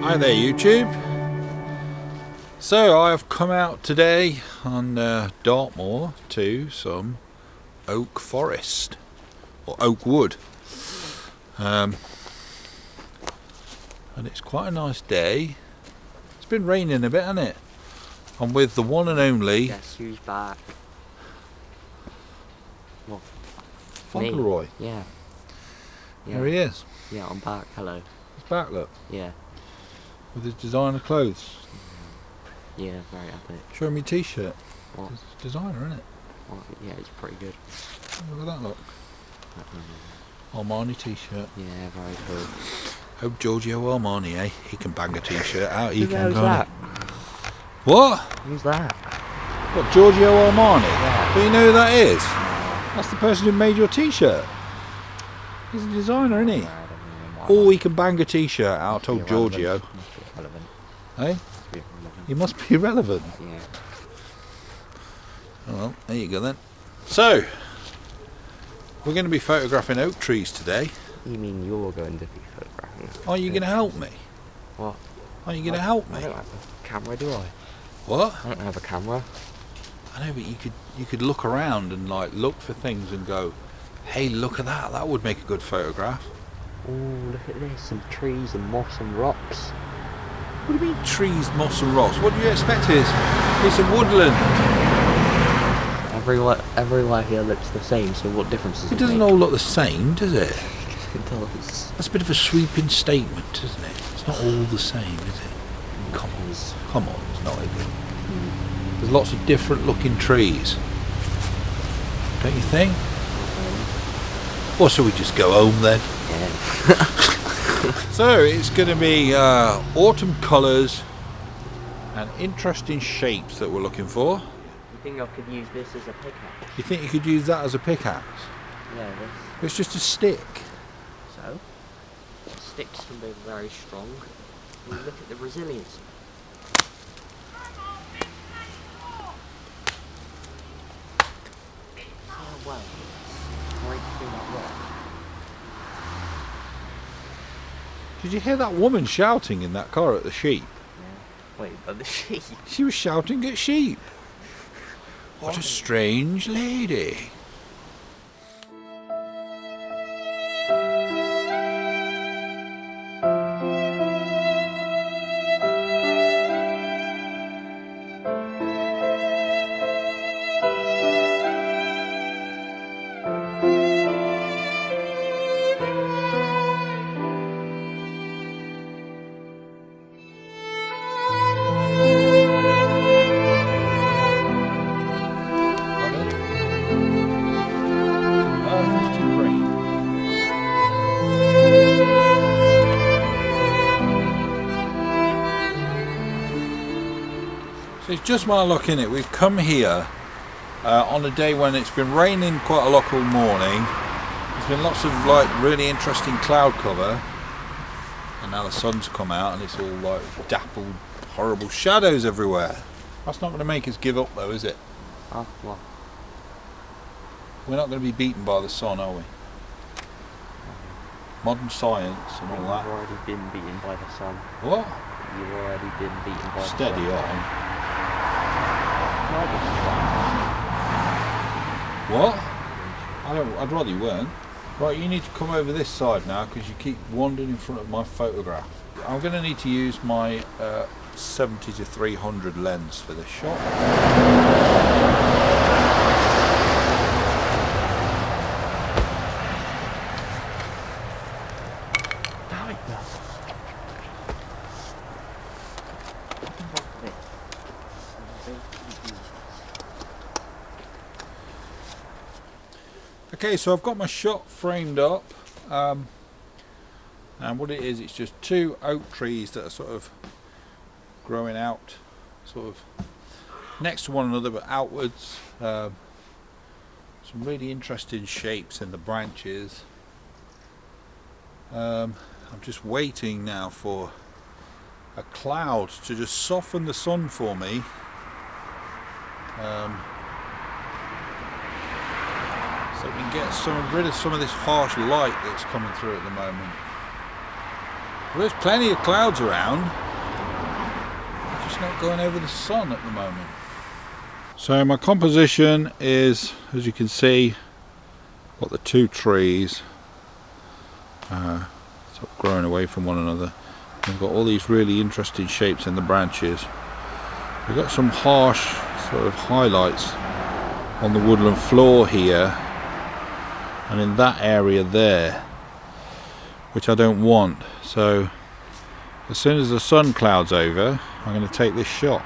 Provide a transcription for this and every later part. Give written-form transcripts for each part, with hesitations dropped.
Hi there YouTube. So I have come out today on Dartmoor to some oak forest or oak wood, and it's quite a nice day. It's been raining a bit, hasn't it? I'm with the one and only Guess who's back? Well, Fauntleroy. Yeah. There he is. Yeah, I'm back. Hello. He's back, look, Yeah. with his designer clothes. Yeah, very epic. Show me t-shirt. What? It's designer, isn't it? Well, yeah, it's pretty good. Look at that, look. Armani t-shirt. Yeah, very cool. Hope Giorgio Armani, eh? He can bang a t-shirt out. He Who the can, hell's can't that? he? What? Who's that? What, Giorgio Armani? Yeah. Do you know who that is? That's the person who made your t-shirt. He's a designer, isn't he? Oh, he can bang a t-shirt out. I told Giorgio. Eh? He must be relevant. Yeah. Oh, well, there you go then. So, we're going to be photographing oak trees today. You mean you're going to be photographing? Are you going to help me? What? Are you going to help I me? don't have a camera, do I? What? I don't have a camera. I know, but you could look around and like look for things and go, hey, look at that. That would make a good photograph. Oh, look at this. Some trees and moss and rocks. What do you mean trees, moss and rocks? What do you expect is? It's a woodland. Everywhere here looks the same, so what difference does it It doesn't make? all look the same, does it? It does. That's a bit of a sweeping statement, isn't it? It's not all the same, is it? Come on, it's not, is it? There's lots of different looking trees. Don't you think? Or shall we just go home then? Yeah. So it's going to be autumn colours and interesting shapes that we're looking for. You think I could use this as a pickaxe? You think you could use that as a pickaxe? Yeah, this. It's just a stick. So, sticks can be very strong. And look at the resilience. Oh well, right through that rock. Did you hear that woman shouting in that car at the sheep? Yeah. Wait, but the sheep. She was shouting at sheep. What a strange lady. So it's just my luck, innit? We've come here on a day when it's been raining quite a lot all morning. There's been lots of like really interesting cloud cover, and now the sun's come out and it's all like dappled, horrible shadows everywhere. That's not going to make us give up though, is it? Oh, what? We're not going to be beaten by the sun, are we? Modern science and all You've that. already been beaten by the sun. What? You've already been beaten by Steady the sun. on. What? I'd rather you weren't. Right, you need to come over this side now because you keep wandering in front of my photograph. I'm going to need to use my 70 to 300 lens for this shot. Damn it, no. Okay, so I've got my shot framed up, and what it is, it's just two oak trees that are sort of growing out, sort of next to one another but outwards. Some really interesting shapes in the branches. I'm just waiting now for a cloud to just soften the sun for me. So we can get rid of some of this harsh light that's coming through at the moment. there's plenty of clouds around. They're just not going over the sun at the moment. So my composition is, as you can see, got the two trees sort of growing away from one another. We've got all these really interesting shapes in the branches. We've got some harsh sort of highlights on the woodland floor here and in that area there, which I don't want. So as soon as the sun clouds over, I'm going to take this shot.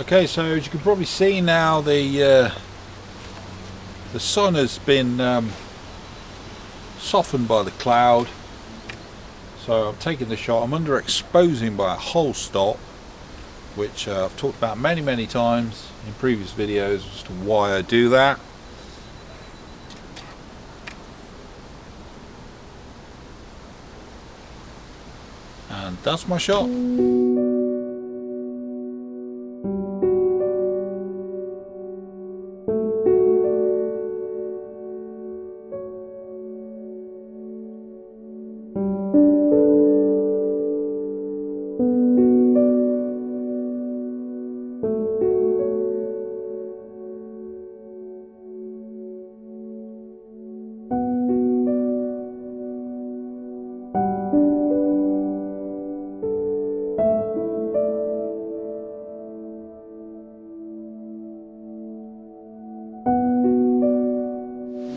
Okay, so as you can probably see now, the sun has been softened by the cloud. So I'm taking the shot. I'm underexposing by a whole stop, which I've talked about many times in previous videos as to why I do that. And that's my shot.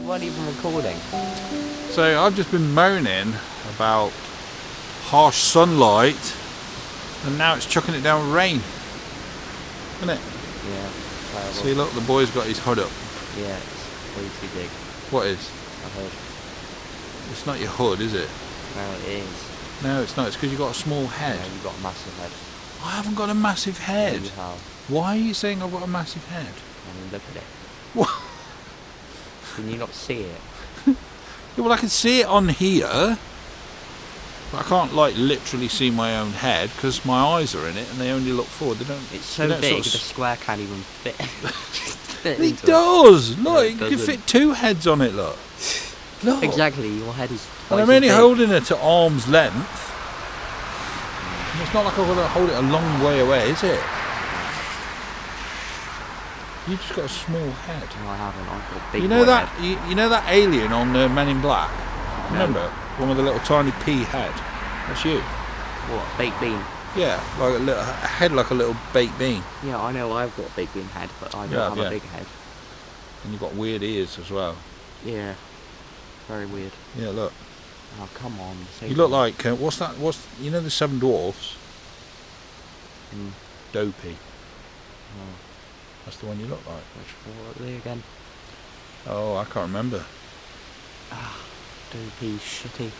Weren't even recording. So I've just been moaning about harsh sunlight, and now it's chucking it down with rain, isn't it? Yeah, terrible. See, look, the boy's got his hood up. Yeah, it's way too big. What is? I heard. It's not your hood, is it? No, it is. No, it's not. It's because you've got a small head. No, you've got a massive head. I haven't got a massive head. Yeah, you have. Why are you saying I've got a massive head? I mean, look at it. What? Can you not see it? Yeah, well, I can see it on here, but I can't like literally see my own head because my eyes are in it and they only look forward. They don't. It's so they don't big, sort the of square can't even fit. It does. Look, No, it you can doesn't. fit two heads on it. Look. Look. Exactly, your head is And twice I'm as only big. holding it to arm's length. And it's not like I've got to hold it a long way away, is it? You just got a small head. No, I haven't. I've got a big You know boy that? head. You know that alien on Men in Black? No. Remember, one with a little tiny pea head. That's you. What? Baked bean? Yeah, like a head like a little baked bean, Yeah, I know I've got a baked bean head, but I don't Yeah, have yeah. a big head. and you've got weird ears as well. Yeah. Very weird. Yeah, look. Oh, come on. You look like what's that? You know the Seven Dwarfs? Mm. Dopey. Oh, That's the one you look like. which one are they again? Oh, I can't remember. Dopey, shitty.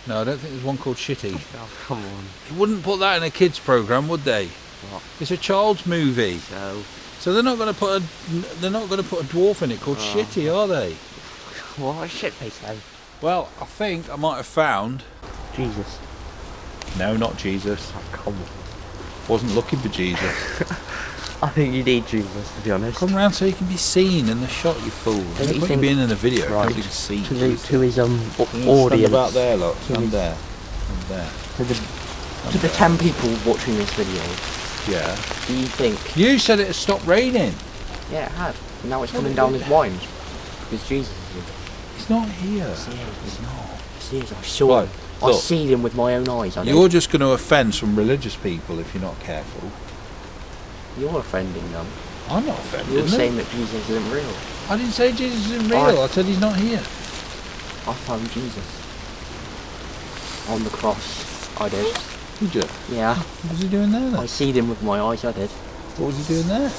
No, I don't think there's one called Shitty. Oh, come on. They wouldn't put that in a kids program, would they? What? It's a child's movie, So, so they're not going to put a dwarf in it called Oh. Shitty, are they? what a shit face then. Well, I think I might have found. Jesus. No, not Jesus. Oh, come on. Wasn't looking for Jesus. I think you need Jesus, to be honest. Come round so you can be seen in the shot, you fool. Don't There's you no point think- being in a video. Right. Nobody can see. To Jesus. his Stand audience. about there, look. To Stand his- there. Stand there. To the 10 people watching this video, Yeah. do you think... You said it had stopped raining. Yeah, it had. Now it's coming down as wine. Because Jesus is here. It's not here. It's here. It's not. It's here. I saw Right, him. I look. seen him with my own eyes. I know. You're just going to offend some religious people if you're not careful. You're offending them. I'm not offended. You're saying that Jesus isn't real. I didn't say Jesus isn't real. I- I said he's not here. I found Jesus. On the cross. I did. Did you? Yeah. What was he doing there then? I seen him with my eyes. I did. What was he doing there?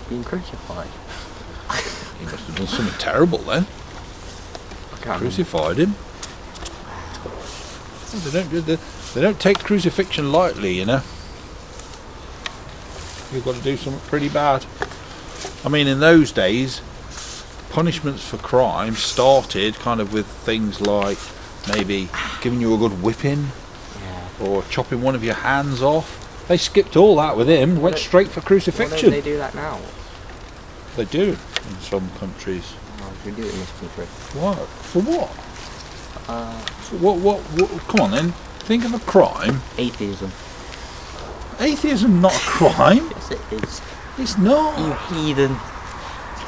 Being crucified. He must have done something terrible then. I can't remember. Crucified him. They don't take crucifixion lightly, you know. You've got to do something pretty bad. I mean, in those days, punishments for crime started kind of with things like maybe giving you a good whipping, Yeah. or chopping one of your hands off. They skipped all that with him, went straight for Why crucifixion. don't they do that now? They do in some countries. Oh, we do it in this country. What? For what? For what? Come on then. Think of a crime. Atheism. Atheism not a crime. Yes, it is. It's not. You heathen.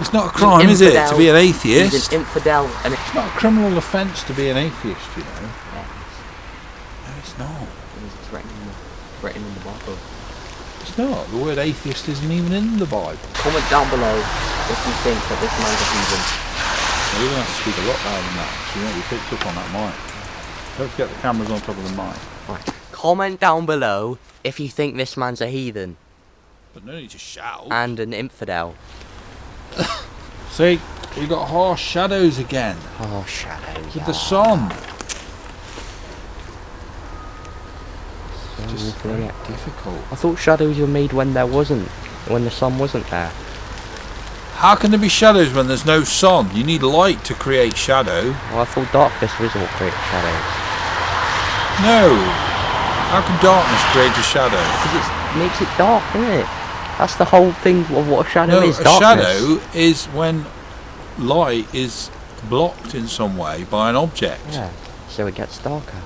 It's not a crime, is it, to be an atheist? He's an infidel. And It's not a criminal offence to be an atheist, you know. yes, No, it's not. it's written in the Bible. It's not. The word atheist isn't even in the Bible. Comment down below if you think that this man's a heathen. So you're going to have to speak a lot louder than that, so you won't be picked up on that mic. Don't forget the camera's on top of the mic. Right. Comment down below if you think this man's a heathen But no need to shout. and an infidel. See, we got harsh shadows again Oh, shadows. with the sun. So Just very difficult. I thought shadows were made when the sun wasn't there. How can there be shadows when there's no sun? You need light to create shadow. Well, I thought darkness was what created shadows. No. How can darkness create a shadow? Because it makes it dark, isn't it? That's the whole thing of what a shadow No, is. a Darkness. shadow is when light is blocked in some way by an object. Yeah. So it gets darker.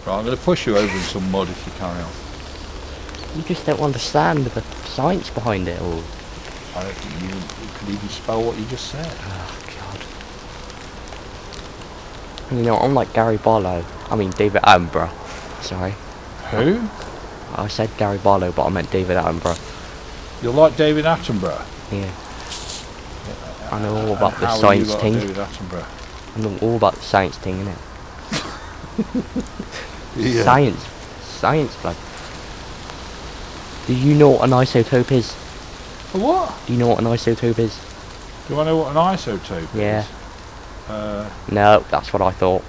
Right, I'm going to push you over in some mud if you carry on. You just don't understand the science behind it all. I don't think you could even spell what you just said. Oh God. You know, I'm like Gary Barlow. I mean David Attenborough. Sorry. Who? I said Gary Barlow, but I meant David Attenborough. You're like David Attenborough. Yeah. I know all about the How are you science like thing. David Attenborough? I know all about the science thing, innit? Yeah. Science, blood. Do you know what an isotope is? A what? Do you know what an isotope is? Do I know what an isotope Yeah. is? No, that's what I thought.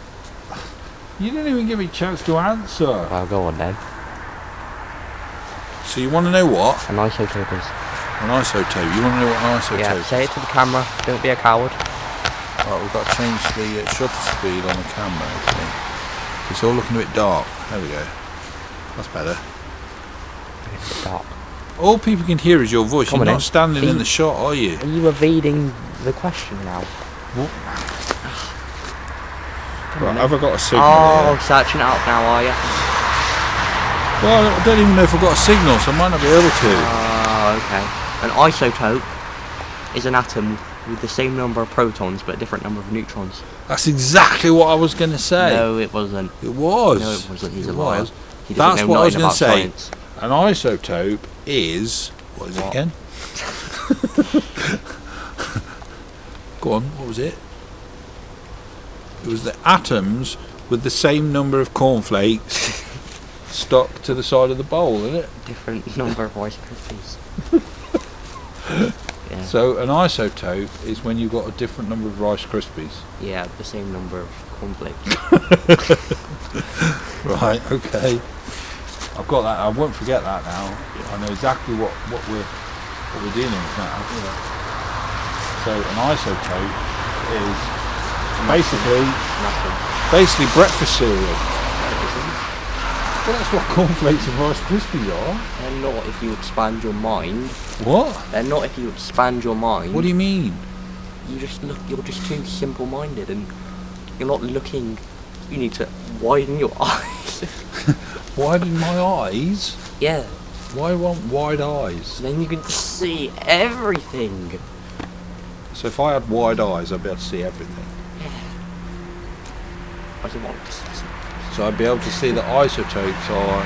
You didn't even give me a chance to answer. Well, go on then. So you want to know what? An isotope is. An isotope. You want to know what an isotope Yeah, is? say it to the camera. Don't be a coward. Right, we've got to change the shutter speed on the camera, I think. It's all looking a bit dark. There we go. That's better. It's a bit dark. All people can hear is your voice. Come You're on not then. standing in Are the shot, are you? Are you evading the question now? What? Come Right, on have then. I got a signal Oh, here? searching it out now, are you? Well, I don't even know if I've got a signal, so I might not be able to. Oh, okay. An isotope is an atom with the same number of protons but a different number of neutrons. That's exactly what I was going to say. No, it wasn't. It was. No, it wasn't. He's It a liar. was. He doesn't That's know what I was nothing going to about say. science. An isotope is... What is it What? again? Go on, what was it? It was the atoms with the same number of cornflakes stuck to the side of the bowl, isn't it? Different number of Rice Krispies. Yeah. So an isotope is when you've got a different number of Rice Krispies. Yeah, the same number of cornflakes. Right, okay. I've got that. I won't forget that now. I know exactly what we're dealing with now. Yeah. So an isotope is Nothing. basically breakfast cereal. That isn't. Well, that's what cornflakes and Rice Krispies are. They're not if you expand your mind. What? They're not if you expand your mind. What do you mean? You're just too simple-minded and you're not looking. You need to widen your eyes. Widen my eyes? Yeah. Why want wide eyes? Then you can see everything. So if I had wide eyes, I'd be able to see everything. I don't want. So I'd be able to see that isotopes are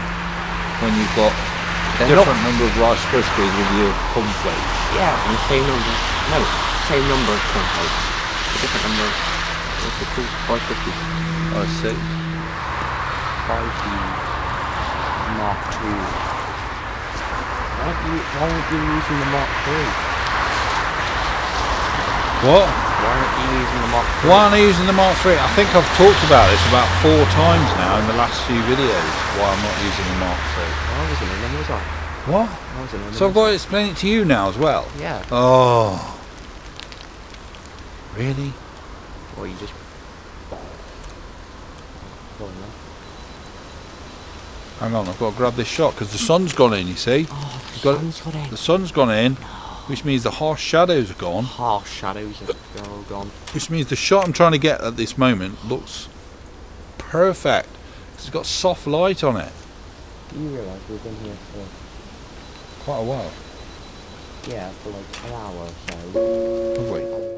when you've got a They're different number of Rice Krispies with your cornflakes. Yeah, and the same number. No, same number of cornflakes. A different number of. What's it called? Rice Krispies. I see. 5D Mark II. Why aren't you using the Mark III? What? Why aren't you using the Mark III? Why aren't I using the Mark III? I think I've talked about this about 4 times now in the last few videos, why I'm not using the Mark III. I wasn't in them, was I? What? I wasn't in them. So I've got to explain it to you now as well? Yeah. Oh. Really? Or you just. Go on then. Hang on, I've got to grab this shot because the sun's gone in, you see. Oh, The sun's gone in, which means the harsh shadows are gone. Harsh shadows are all gone. Which means the shot I'm trying to get at this moment looks perfect. It's got soft light on it. Do you realise we've been here for Quite a while. yeah, for like an hour or so? Have we?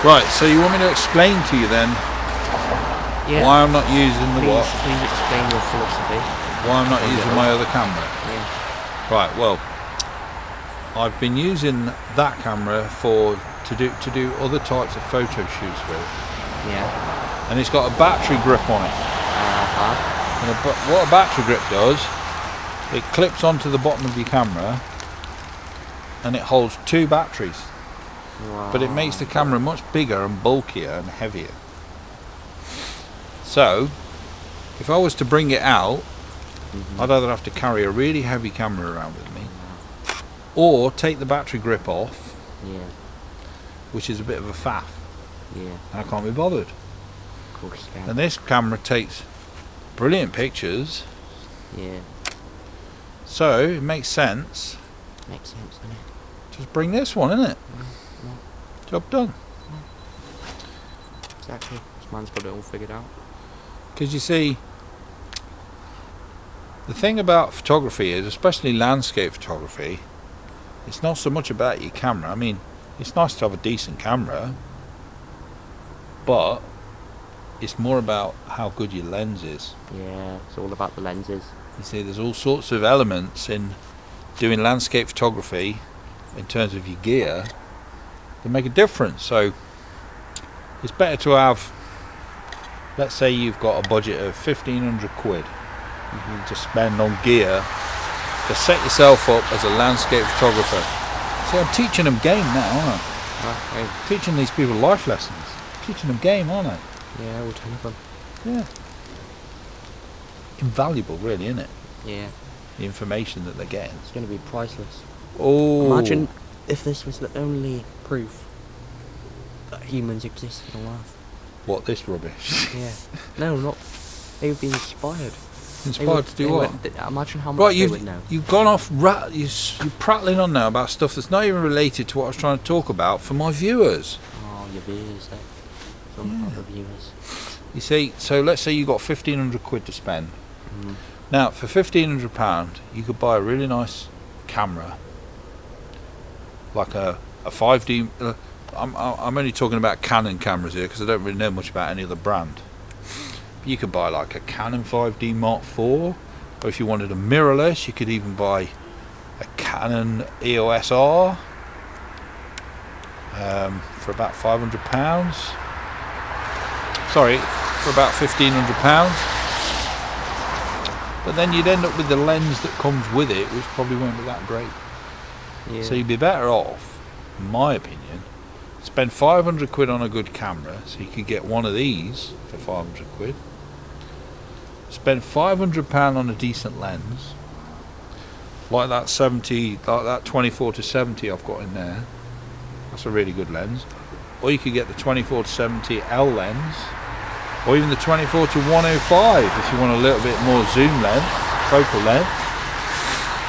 Right, so you want me to explain to you then Yeah. why I'm not using the what? Please explain your philosophy. Why I'm not using my other camera? Yeah. Right, well, I've been using that camera to do other types of photo shoots with, Yeah. and it's got a battery grip on it. And what a battery grip does, it clips onto the bottom of your camera, and it holds 2 batteries. But it makes the camera much bigger and bulkier and heavier. So, if I was to bring it out, I'd either have to carry a really heavy camera around with me, or take the battery grip off, Yeah. which is a bit of a faff. Yeah. I can't be bothered. Of course you can. And this camera takes brilliant pictures, Yeah. so it makes sense. Makes sense, doesn't it? Just bring this one, innit? Job done. Exactly. This man's got it all figured out. Because you see, the thing about photography is, especially landscape photography, it's not so much about your camera. I mean, it's nice to have a decent camera, but it's more about how good your lens is. Yeah, it's all about the lenses. You see, there's all sorts of elements in doing landscape photography in terms of your gear that make a difference. So it's better to have, let's say you've got a budget of 1,500 quid to spend on gear to set yourself up as a landscape photographer. See, I'm teaching them game now, aren't I? Okay. Teaching these people life lessons. Teaching them game, aren't I? Yeah, all 10 of them. Yeah. Invaluable, really, isn't it? Yeah. The information that they're getting. It's going to be priceless. Oh. Imagine if this was the only proof that humans existed on Earth. What, this rubbish? Yeah. No, not. They would be inspired. Inspired to do what? Imagine how much Right, they would know. you've gone off, you're prattling on now about stuff that's not even related to what I was trying to talk about for my viewers. Oh, your viewers, eh? Some other viewers. You see, so let's say you got 1,500 quid to spend. Now, for £1,500, you could buy a really nice camera, like a 5D. I'm only talking about Canon cameras here because I don't really know much about any other brand. You could buy like a Canon 5D Mark IV, or if you wanted a mirrorless, you could even buy a Canon EOS R for about £500. Sorry, for about £1,500. But then you'd end up with the lens that comes with it, which probably won't be that great. Yeah. So you'd be better off, in my opinion, spend 500 quid on a good camera, so you could get one of these for 500 quid. Spend £500 on a decent lens, like that 24 to 70 I've got in there. That's a really good lens. Or you could get the 24 to 70 L lens, or even the 24 to 105 if you want a little bit more zoom length, focal length.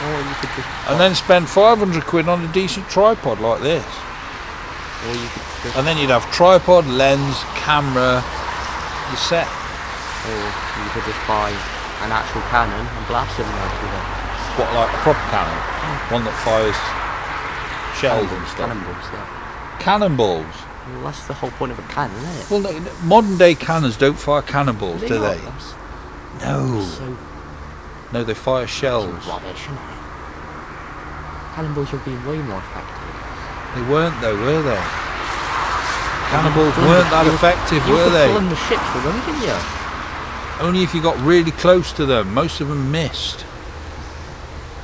Or you could just. And then spend 500 quid on a decent tripod like this. Or you could just. And then you'd have tripod, lens, camera, you're set. Or you could just buy an actual Canon and blast them with it. What, like a proper cannon? One that fires shells and stuff. Cannonballs, yeah. Cannonballs. Well, that's the whole point of a cannon, isn't it? Well, no, modern day cannons don't fire cannonballs, do not. they? That's No. so No, they fire shells. rubbish, isn't it? Cannonballs would be way more effective. They weren't though, were they? Cannonballs weren't that effective, were they? You were the ships with them, didn't you? Only if you got really close to them. Most of them missed.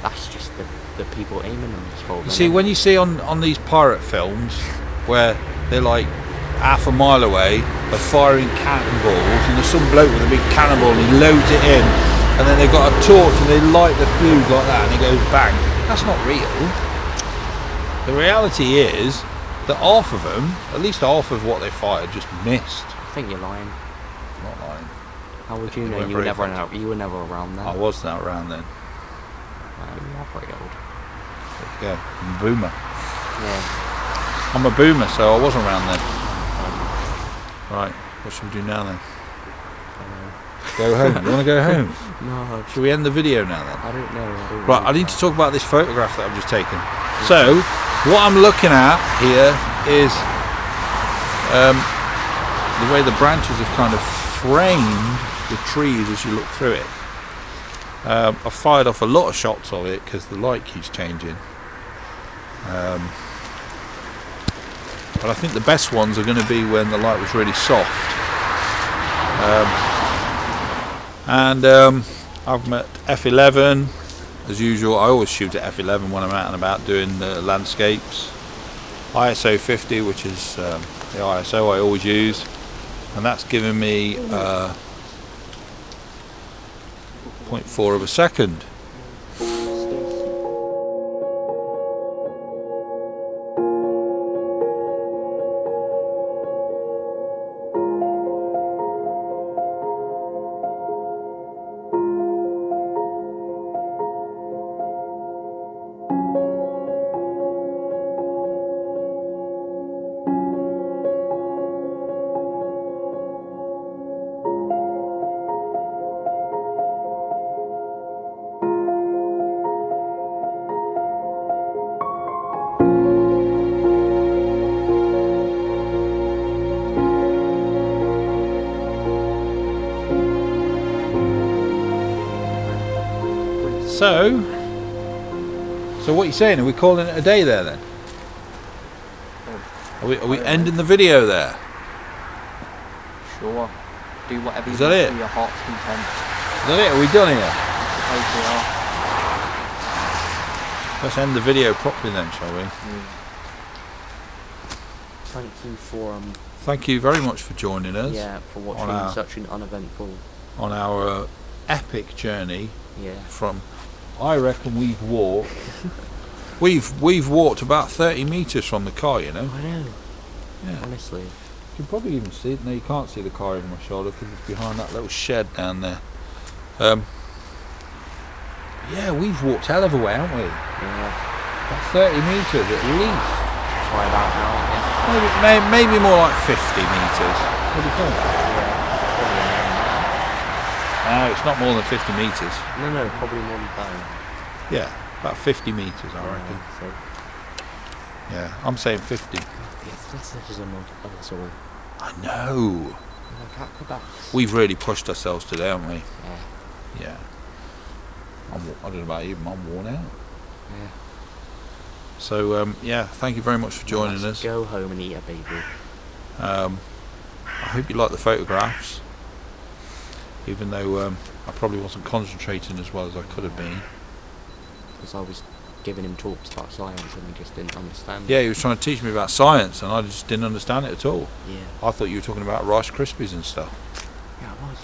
That's just the people aiming them. You see, when you see on these pirate films where they're like half a mile away, they're firing cannonballs, and there's some bloke with a big cannonball and he loads it in, and then they've got a torch and they light the fuse like that and it goes bang. That's not real. The reality is that half of them, at least half of what they fired, just missed. I think you're lying. I'm not lying. How would you know? You were never around then. I was not around then. You are pretty old. There you go. I'm a boomer. Yeah. I'm a boomer, so I wasn't around then. Right, what should we do now then? Go home. You want to go home? No. Should we end the video now then? I don't know. Right, I need to talk about this photograph that I've just taken. So, what I'm looking at here is the way the branches have kind of framed the trees as you look through it. I've fired off a lot of shots of it because the light keeps changing. But I think the best ones are going to be when the light was really soft. I've met f11 as usual. I always shoot at f11 when I'm out and about doing the landscapes. ISO 50, which is the ISO I always use, and that's giving me 0.4 of a second. So what are you saying? Are we calling it a day there then? Are we ending the video there? Sure. Do whatever you want it? to your heart's content. Is that it? Are we done here? I Let's end the video properly then, shall we? Thank you for Thank you very much for joining us. Yeah, for watching such an uneventful on our epic journey. Yeah. From, I reckon we've walked. we've walked about 30 metres from the car, you know. I know. Yeah. Honestly. You can probably even see it. No, you can't see the car over my shoulder because it's behind that little shed down there. Yeah, we've walked hell of a way, haven't we? Yeah. About 30 metres at least. Try about now. Yeah. Maybe more like 50 metres. What do you think? No, it's not more than 50 metres. No, probably more than that. Yeah, about 50 metres, I reckon. So. Yeah, I'm saying 50. This is us all. I know. We've really pushed ourselves today, haven't we? Yeah. Yeah. I don't know about you, but I'm worn out. Yeah. So, yeah, thank you very much for joining us. Go home and eat a bagel. I hope you like the photographs. Even though I probably wasn't concentrating as well as I could have been. Because I was giving him talks about science and he just didn't understand. Yeah, he was trying to teach me about science and I just didn't understand it at all. Yeah. I thought you were talking about Rice Krispies and stuff. Yeah, I was.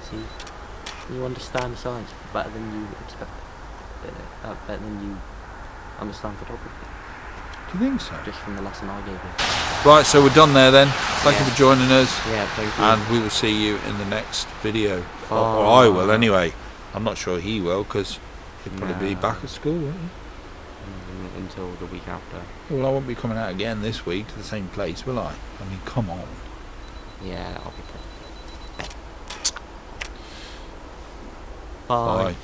See, you understand science better than you expect. Better than you understand photography. Do you think so? Just from the lesson I gave you. Right, so we're done there then. Thank you for joining us. Yeah, thank you. And we will see you in the next video. Or I will anyway. I'm not sure he will because he'll probably be back at school, won't he? Until the week after. Well, I won't be coming out again this week to the same place, will I? I mean, come on. Yeah, I'll be good. Bye. Bye.